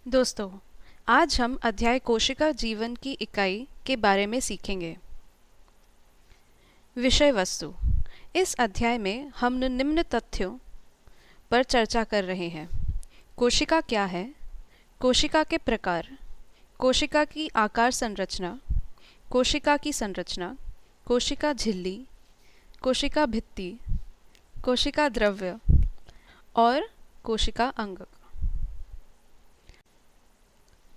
दोस्तों, आज हम अध्याय कोशिका जीवन की इकाई के बारे में सीखेंगे। विषय वस्तु। इस अध्याय में हम निम्न तथ्यों पर चर्चा कर रहे हैं। कोशिका क्या है, कोशिका के प्रकार, कोशिका की आकार संरचना, कोशिका की संरचना, कोशिका झिल्ली, कोशिका भित्ति, कोशिका द्रव्य और कोशिका अंगक।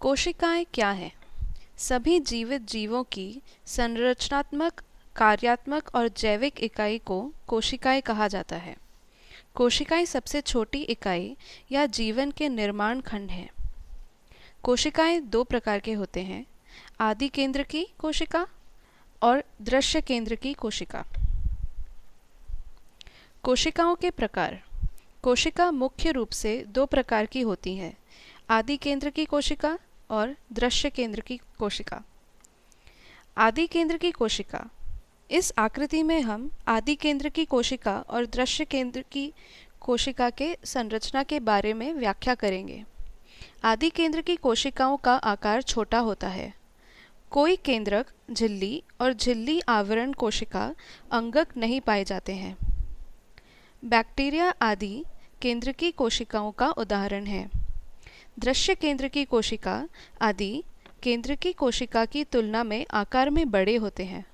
कोशिकाएं क्या हैं? सभी जीवित जीवों की संरचनात्मक, कार्यात्मक और जैविक इकाई को कोशिकाएं कहा जाता है। कोशिकाएं सबसे छोटी इकाई या जीवन के निर्माण खंड हैं। कोशिकाएं दो प्रकार के होते हैं: आदि केंद्र की कोशिका और दृश्य केंद्र की कोशिका। कोशिकाओं के प्रकार। कोशिका मुख्य रूप से दो प्रकार की होती है: आदि केंद्र की कोशिका और दृश्य केंद्र की कोशिका। आदि केंद्र की कोशिका। इस आकृति में हम आदि केंद्र की कोशिका और दृश्य केंद्र की कोशिका के संरचना के बारे में व्याख्या करेंगे। आदि केंद्र की कोशिकाओं का आकार छोटा होता है। कोई केंद्रक, झिल्ली और झिल्ली आवरण कोशिका अंगक नहीं पाए जाते हैं। बैक्टीरिया आदि केंद्र की कोशिकाओं का उदाहरण है। दृश्य केंद्र की कोशिका आदि केंद्र की कोशिका की तुलना में आकार में बड़े होते हैं।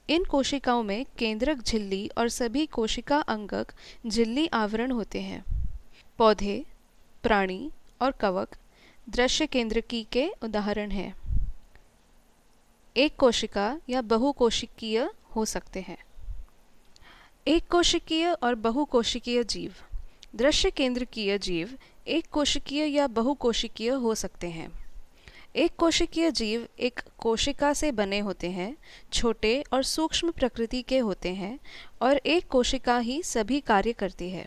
इन कोशिकाओं में केंद्रक झिल्ली और सभी कोशिका अंगक झिल्ली आवरण होते हैं। पौधे, प्राणी और कवक दृश्य केंद्रकी के उदाहरण हैं। एक कोशिका या बहुकोशिकीय हो सकते हैं। एक कोशिकीय और बहुकोशिकीय जीव। दृश्य केंद्रकीय जीव एक कोशिकीय या बहुकोशिकीय हो सकते हैं। एक कोशिकीय जीव एक कोशिका से बने होते हैं, छोटे और सूक्ष्म प्रकृति के होते हैं और एक कोशिका ही सभी कार्य करती है।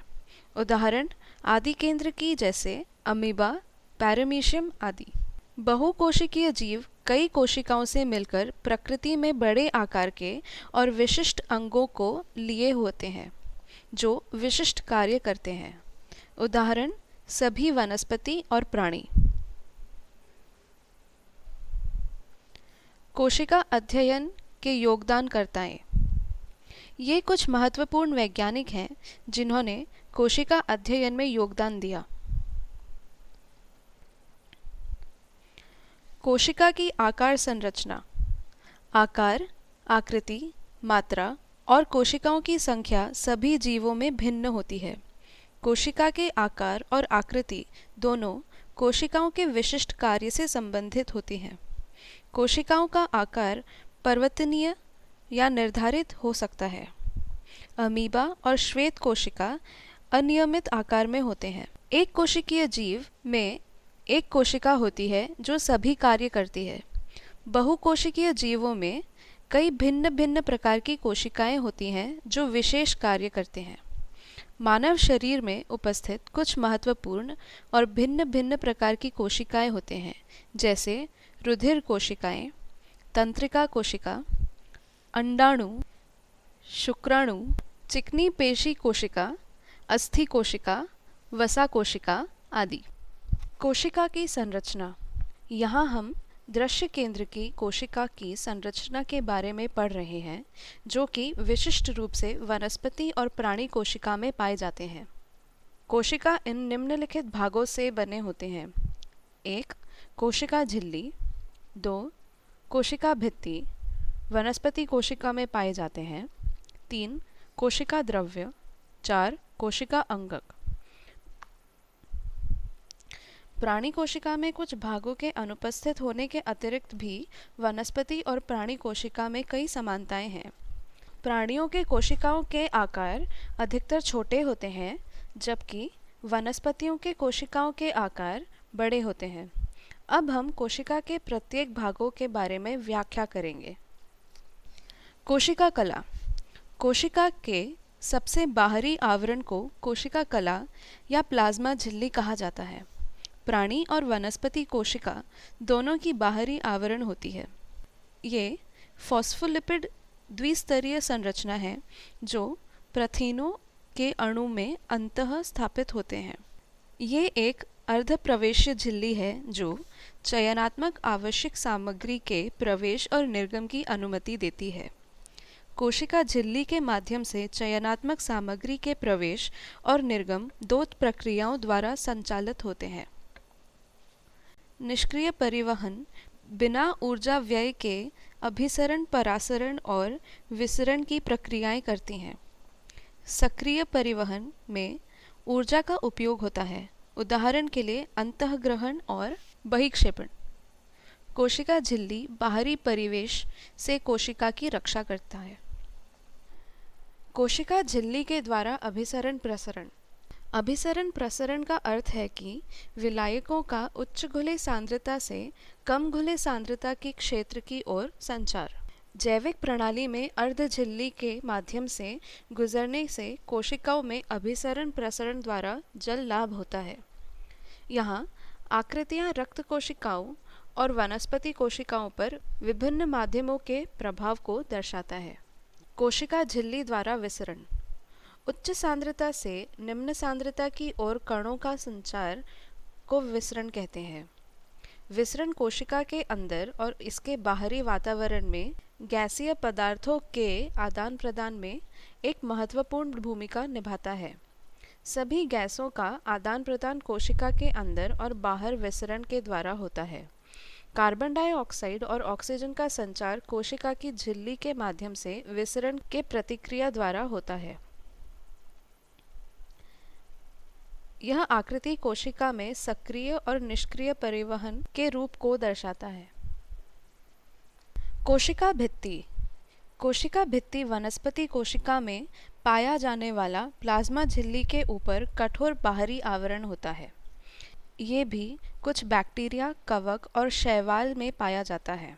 उदाहरण आदि केंद्र की जैसे अमीबा, पैरामीशियम आदि। बहुकोशिकीय जीव कई कोशिकाओं से मिलकर प्रकृति में बड़े आकार के और विशिष्ट अंगों को लिए होते हैं जो विशिष्ट कार्य करते हैं। उदाहरण सभी वनस्पति और प्राणी। कोशिका अध्ययन के योगदानकर्ताएं। ये कुछ महत्वपूर्ण वैज्ञानिक हैं जिन्होंने कोशिका अध्ययन में योगदान दिया। कोशिका की आकार संरचना। आकार, आकृति, मात्रा और कोशिकाओं की संख्या सभी जीवों में भिन्न होती है। कोशिका के आकार और आकृति दोनों कोशिकाओं के विशिष्ट कार्य से संबंधित होती हैं। कोशिकाओं का आकार परिवर्तनीय या निर्धारित हो सकता है। अमीबा और श्वेत कोशिका अनियमित आकार में होते हैं। एक कोशिकीय जीव में एक कोशिका होती है जो सभी कार्य करती है। बहुकोशिकीय जीवों में कई भिन्न भिन्न प्रकार की कोशिकाएं होती हैं जो विशेष कार्य करते हैं। मानव शरीर में उपस्थित कुछ महत्वपूर्ण और भिन्न भिन्न प्रकार की कोशिकाएं होते हैं, जैसे रुधिर कोशिकाएं, तंत्रिका कोशिका, अंडाणु, शुक्राणु, चिकनी पेशी कोशिका, अस्थि कोशिका, वसा कोशिका आदि। कोशिका की संरचना। यहाँ हम दृश्य केंद्र की कोशिका की संरचना के बारे में पढ़ रहे हैं, जो कि विशिष्ट रूप से वनस्पति और प्राणी कोशिका में पाए जाते हैं। कोशिका इन निम्नलिखित भागों से बने होते हैं: 1. कोशिका झिल्ली। 2. कोशिका भित्ति, वनस्पति कोशिका में पाए जाते हैं। 3. कोशिका द्रव्य। 4. कोशिका अंगक। प्राणी कोशिका में कुछ भागों के अनुपस्थित होने के अतिरिक्त भी वनस्पति और प्राणी कोशिका में कई समानताएं हैं। प्राणियों के कोशिकाओं के आकार अधिकतर छोटे होते हैं, जबकि वनस्पतियों के कोशिकाओं के आकार बड़े होते हैं। अब हम कोशिका के प्रत्येक भागों के बारे में व्याख्या करेंगे। कोशिका कला। कोशिका के सबसे बाहरी आवरण को कोशिका कला या प्लाज्मा झिल्ली कहा जाता है। प्राणी और वनस्पति कोशिका दोनों की बाहरी आवरण होती है। ये फॉस्फोलिपिड द्विस्तरीय संरचना है जो प्रथिनों के अणु में अंतः स्थापित होते हैं। ये एक अर्धप्रवेश्य झिल्ली है जो चयनात्मक आवश्यक सामग्री के प्रवेश और निर्गम की अनुमति देती है। कोशिका झिल्ली के माध्यम से चयनात्मक सामग्री के प्रवेश और निर्गम दो प्रक्रियाओं द्वारा संचालित होते हैं। निष्क्रिय परिवहन बिना ऊर्जा व्यय के अभिसरण, परासरण और विसरण की प्रक्रियाएं करती हैं। सक्रिय परिवहन में ऊर्जा का उपयोग होता है, उदाहरण के लिए अंतःग्रहण और बहिक्षेपण। कोशिका झिल्ली बाहरी परिवेश से कोशिका की रक्षा करता है। कोशिका झिल्ली के द्वारा अभिसरण प्रसरण। अभिसरण प्रसरण का अर्थ है कि विलायकों का उच्च घुले सांद्रता से कम घुले सांद्रता के क्षेत्र की ओर संचार। जैविक प्रणाली में अर्ध झिल्ली के माध्यम से गुजरने से कोशिकाओं में अभिसरण प्रसरण द्वारा जल लाभ होता है। यहाँ आकृतियाँ रक्त कोशिकाओं और वनस्पति कोशिकाओं पर विभिन्न माध्यमों के प्रभाव को दर्शाता है। कोशिका झिल्ली द्वारा विसरण। उच्च सांद्रता से निम्न सांद्रता की ओर कणों का संचार को विसरण कहते हैं। विसरण कोशिका के अंदर और इसके बाहरी वातावरण में गैसीय पदार्थों के आदान प्रदान में एक महत्वपूर्ण भूमिका निभाता है। सभी गैसों का आदान प्रदान कोशिका के अंदर और बाहर विसरण के द्वारा होता है। कार्बन डाइऑक्साइड और ऑक्सीजन का संचार कोशिका की झिल्ली के माध्यम से विसरण के प्रतिक्रिया द्वारा होता है। यह आकृति कोशिका में सक्रिय और निष्क्रिय परिवहन के रूप को दर्शाता है। कोशिका भित्ति। कोशिका भित्ति वनस्पति कोशिका में पाया जाने वाला प्लाज्मा झिल्ली के ऊपर कठोर बाहरी आवरण होता है। ये भी कुछ बैक्टीरिया, कवक और शैवाल में पाया जाता है।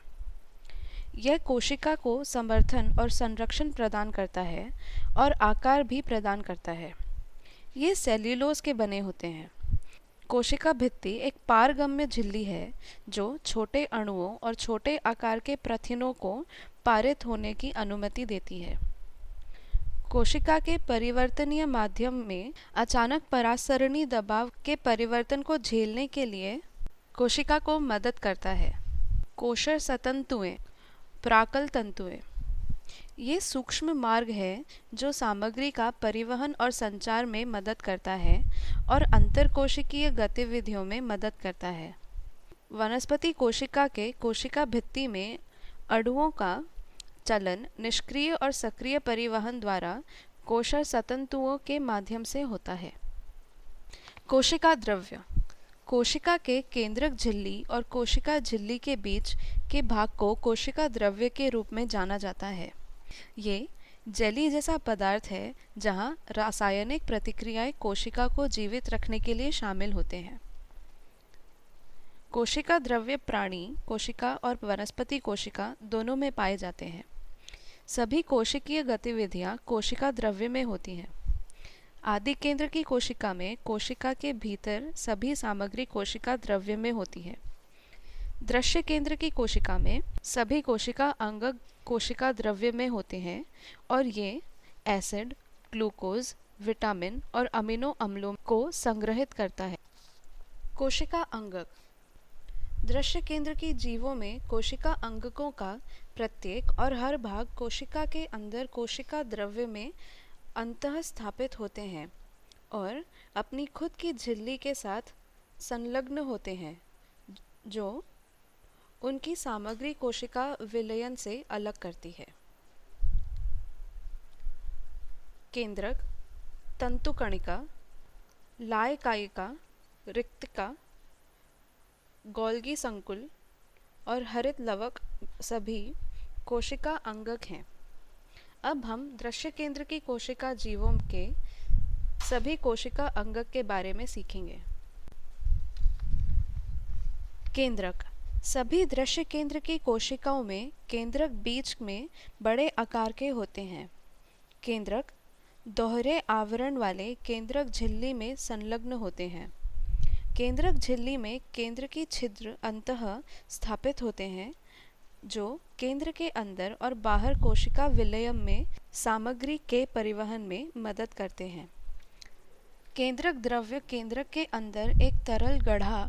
यह कोशिका को समर्थन और संरक्षण प्रदान करता है और आकार भी प्रदान करता है। ये सेल्यूलोज के बने होते हैं। कोशिका भित्ति एक पारगम्य झिल्ली है जो छोटे अणुओं और छोटे आकार के प्रथिनों को पारित होने की अनुमति देती है। कोशिका के परिवर्तनीय माध्यम में अचानक परासरणी दबाव के परिवर्तन को झेलने के लिए कोशिका को मदद करता है। कोशर सतंतुएं, प्राकल तंतुएं, ये सूक्ष्म मार्ग है जो सामग्री का परिवहन और संचार में मदद करता है और अंतरकोशिकीय गतिविधियों में मदद करता है। वनस्पति कोशिका के कोशिका भित्ति में अणुओं का चलन निष्क्रिय और सक्रिय परिवहन द्वारा कोशर सतंतुओं के माध्यम से होता है। कोशिका द्रव्य। कोशिका के केंद्रक झिल्ली और कोशिका झिल्ली के बीच के भाग को कोशिका द्रव्य के रूप में जाना जाता है। ये जेली जैसा पदार्थ है जहाँ रासायनिक प्रतिक्रियाएं कोशिका को जीवित रखने के लिए शामिल होते हैं। कोशिका द्रव्य प्राणी कोशिका और वनस्पति कोशिका दोनों में पाए जाते हैं। सभी कोशिकीय गतिविधियां कोशिका द्रव्य में होती हैं। आदि केंद्र की कोशिका में कोशिका के भीतर सभी सामग्री कोशिका द्रव्य में होती है। दृश्य केंद्र की कोशिका में सभी कोशिका अंग कोशिका द्रव्य में होते हैं और ये एसिड, ग्लूकोज, विटामिन और अमीनो अम्लों को संग्रहित करता है। कोशिका अंगक। दृश्य केंद्र की जीवों में कोशिका अंगकों का प्रत्येक और हर भाग कोशिका के अंदर कोशिका द्रव्य में अंतः स्थापित होते हैं और अपनी खुद की झिल्ली के साथ संलग्न होते हैं जो उनकी सामग्री कोशिका विलयन से अलग करती है। केंद्रक, तंतुकणिका, लायकायिका, रिक्तिका, गोल्गी संकुल और हरित लवक सभी कोशिका अंगक हैं। अब हम दृश्य केंद्र की कोशिका जीवों के सभी कोशिका अंगक के बारे में सीखेंगे। केंद्रक। सभी दृश्य केंद्र की कोशिकाओं में केंद्रक बीच में बड़े आकार के होते हैं। केंद्रक दोहरे आवरण वाले केंद्रक झिल्ली में संलग्न होते हैं। केंद्रक झिल्ली में केंद्र की छिद्र अंतः स्थापित होते हैं जो केंद्र के अंदर और बाहर कोशिका विलयन में सामग्री के परिवहन में मदद करते हैं। केंद्रक द्रव्य केंद्रक के अंदर एक तरल गढ़ा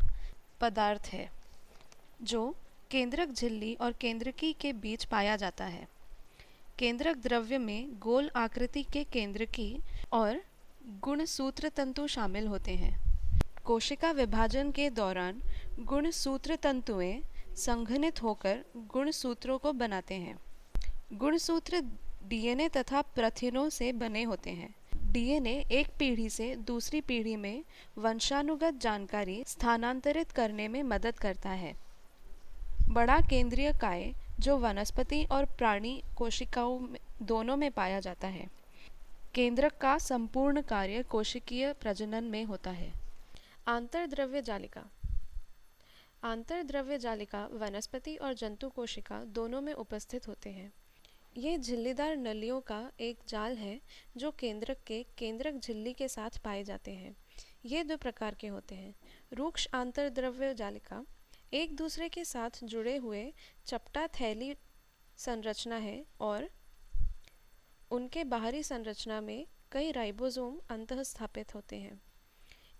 पदार्थ है जो केंद्रक झिल्ली और केंद्रकी के बीच पाया जाता है। केंद्रक द्रव्य में गोल आकृति के केंद्रकी और गुणसूत्र तंतु शामिल होते हैं। कोशिका विभाजन के दौरान गुणसूत्र तंतुएं संघनित होकर गुणसूत्रों को बनाते हैं। गुणसूत्र डीएनए तथा प्रथिनों से बने होते हैं। डीएनए एक पीढ़ी से दूसरी पीढ़ी में वंशानुगत जानकारी स्थानांतरित करने में मदद करता है। बड़ा केंद्रीय काय जो वनस्पति और प्राणी कोशिकाओं दोनों में पाया जाता है। केंद्रक का संपूर्ण कार्य कोशिकीय प्रजनन में होता है। आंतरद्रव्य जालिका। आंतरद्रव्य जालिका वनस्पति और जंतु कोशिका दोनों में उपस्थित होते हैं। ये झिल्लीदार नलियों का एक जाल है जो केंद्रक के केंद्रक झिल्ली के साथ पाए जाते हैं। ये दो प्रकार के होते हैं। रूक्ष आंतरद्रव्य जालिका एक दूसरे के साथ जुड़े हुए चपटा थैली संरचना है और उनके बाहरी संरचना में कई राइबोसोम अंतःस्थापित होते हैं।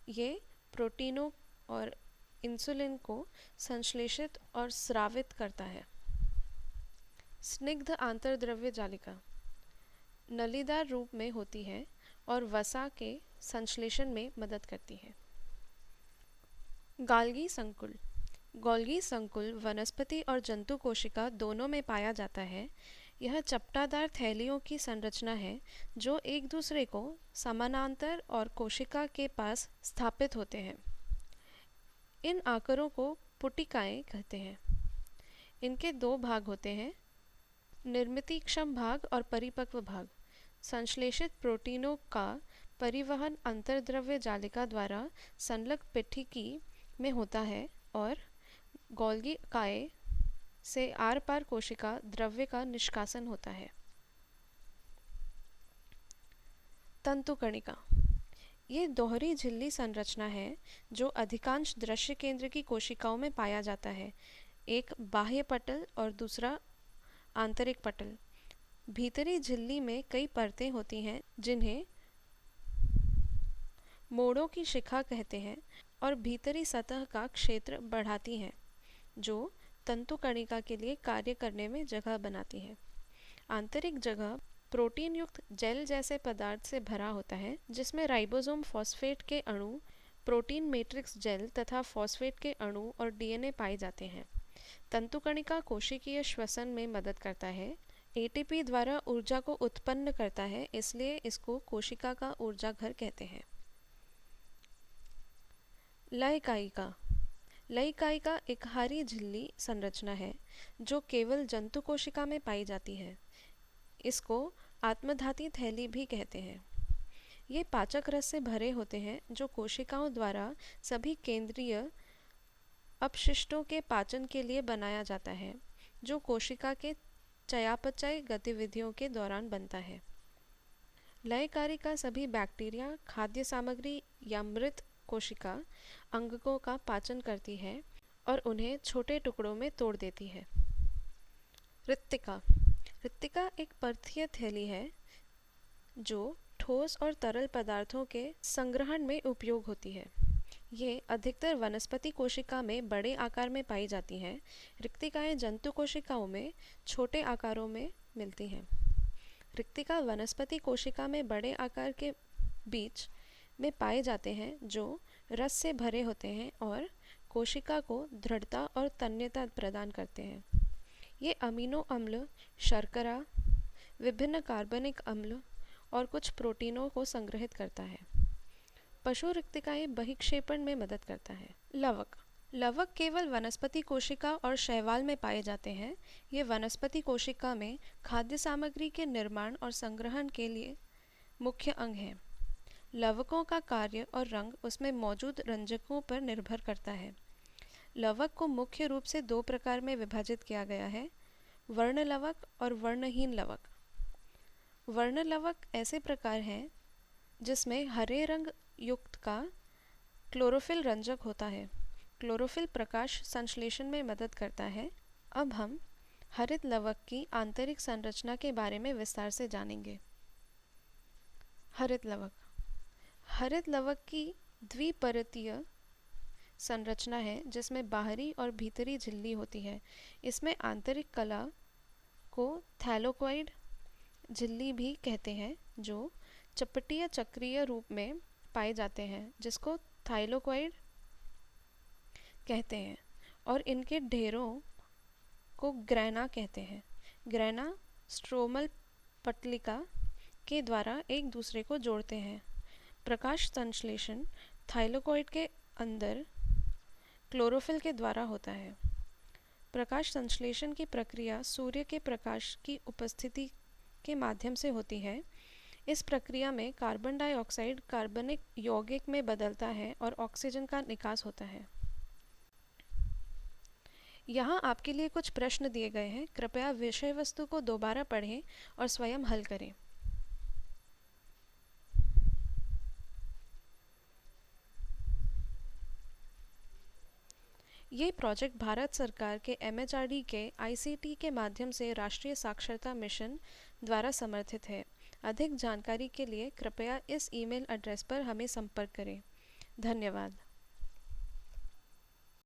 ये प्रोटीनों और इंसुलिन को संश्लेषित और स्रावित करता है। स्निग्ध आंतरद्रव्य जालिका नलीदार रूप में होती है और वसा के संश्लेषण में मदद करती है। गाल्गी संकुल। गोल्गी संकुल वनस्पति और जंतु कोशिका दोनों में पाया जाता है। यह चपटादार थैलियों की संरचना है जो एक दूसरे को समानांतर और कोशिका के पास स्थापित होते हैं। इन आकारों को पुटिकाएं कहते हैं। इनके दो भाग होते हैं, निर्मितिक्षम भाग और परिपक्व भाग। संश्लेषित प्रोटीनों का परिवहन अंतर्द्रव्य जालिका द्वारा संलग्न पिट्ठीकी में होता है और गोल्गी काय से आर पार कोशिका द्रव्य का निष्कासन होता है। तंतुकणिका ये दोहरी झिल्ली संरचना है जो अधिकांश दृश्य केंद्र की कोशिकाओं में पाया जाता है। एक बाह्य पटल और दूसरा आंतरिक पटल। भीतरी झिल्ली में कई परतें होती हैं जिन्हें मोड़ों की शिखा कहते हैं और भीतरी सतह का क्षेत्र बढ़ाती हैं जो तंतुकणिका के लिए कार्य करने में जगह बनाती है। आंतरिक जगह प्रोटीन युक्त जेल जैसे पदार्थ से भरा होता है जिसमें राइबोसोम फॉस्फेट के अणु, प्रोटीन मैट्रिक्स जेल तथा फॉस्फेट के अणु और डीएनए पाए जाते हैं। तंतुकणिका कोशिकीय श्वसन में मदद करता है। एटीपी द्वारा ऊर्जा को उत्पन्न करता है, इसलिए इसको कोशिका का ऊर्जा घर कहते हैं। लयकायिका। लयकायिका एक हारी झिल्ली संरचना है जो केवल जंतु कोशिका में पाई जाती है। इसको आत्मघाती थैली भी कहते हैं। ये पाचक रस से भरे होते हैं जो कोशिकाओं द्वारा सभी केंद्रीय अपशिष्टों के पाचन के लिए बनाया जाता है जो कोशिका के चयापचय गतिविधियों के दौरान बनता है। लयकारी का सभी बैक्टीरिया, खाद्य सामग्री या मृत कोशिका अंगकों का पाचन करती है और उन्हें छोटे टुकड़ों में तोड़ देती है। रिक्तिका। रिक्तिका एक परथीय थैली है जो ठोस और तरल पदार्थों के संग्रहण में उपयोग होती है। ये अधिकतर वनस्पति कोशिका में बड़े आकार में पाई जाती हैं। रिक्तिकाएं जंतु कोशिकाओं में छोटे आकारों में मिलती हैं। रिक्तिका वनस्पति कोशिका में बड़े आकार के बीच में पाए जाते हैं जो रस से भरे होते हैं और कोशिका को दृढ़ता और तन्यता प्रदान करते हैं। ये अमीनो अम्ल, शर्करा, विभिन्न कार्बनिक अम्ल और कुछ प्रोटीनों को संग्रहित करता है। पशु रिक्तिकाएं बहिक्षेपण में मदद करता है। लवक। लवक केवल वनस्पति कोशिका और शैवाल में पाए जाते हैं। ये वनस्पति कोशिका में खाद्य सामग्री के निर्माण और संग्रहण के लिए मुख्य अंग हैं। लवकों का कार्य और रंग उसमें मौजूद रंजकों पर निर्भर करता है। लवक को मुख्य रूप से दो प्रकार में विभाजित किया गया है, वर्ण लवक और वर्णहीन लवक। वर्ण लवक ऐसे प्रकार हैं जिसमें हरे रंग युक्त का क्लोरोफिल रंजक होता है। क्लोरोफिल प्रकाश संश्लेषण में मदद करता है। अब हम हरित लवक की आंतरिक संरचना के बारे में विस्तार से जानेंगे। हरित लवक। हरित लवक की द्विपरतीय संरचना है जिसमें बाहरी और भीतरी झिल्ली होती है। इसमें आंतरिक कला को थैलोक्वाइड झिल्ली भी कहते हैं, जो चपटीय चक्रीय रूप में पाए जाते हैं, जिसको थाइलोक्वाइड कहते हैं, और इनके ढेरों को ग्रैना कहते हैं। ग्रैना स्ट्रोमल पट्टिका के द्वारा एक दूसरे को जोड़ते हैं। प्रकाश संश्लेषण थाइलोक्वाइड के अंदर क्लोरोफिल के द्वारा होता है। प्रकाश संश्लेषण की प्रक्रिया सूर्य के प्रकाश की उपस्थिति के माध्यम से होती है। इस प्रक्रिया में कार्बन डाइऑक्साइड कार्बनिक यौगिक में बदलता है और ऑक्सीजन का निकास होता है। यहाँ आपके लिए कुछ प्रश्न दिए गए हैं। कृपया विषय वस्तु को दोबारा पढ़ें और स्वयं हल करें। ये प्रोजेक्ट भारत सरकार के MHRD के ICT के माध्यम से राष्ट्रीय साक्षरता मिशन द्वारा समर्थित है। अधिक जानकारी के लिए कृपया इस ईमेल एड्रेस पर हमें संपर्क करें। धन्यवाद।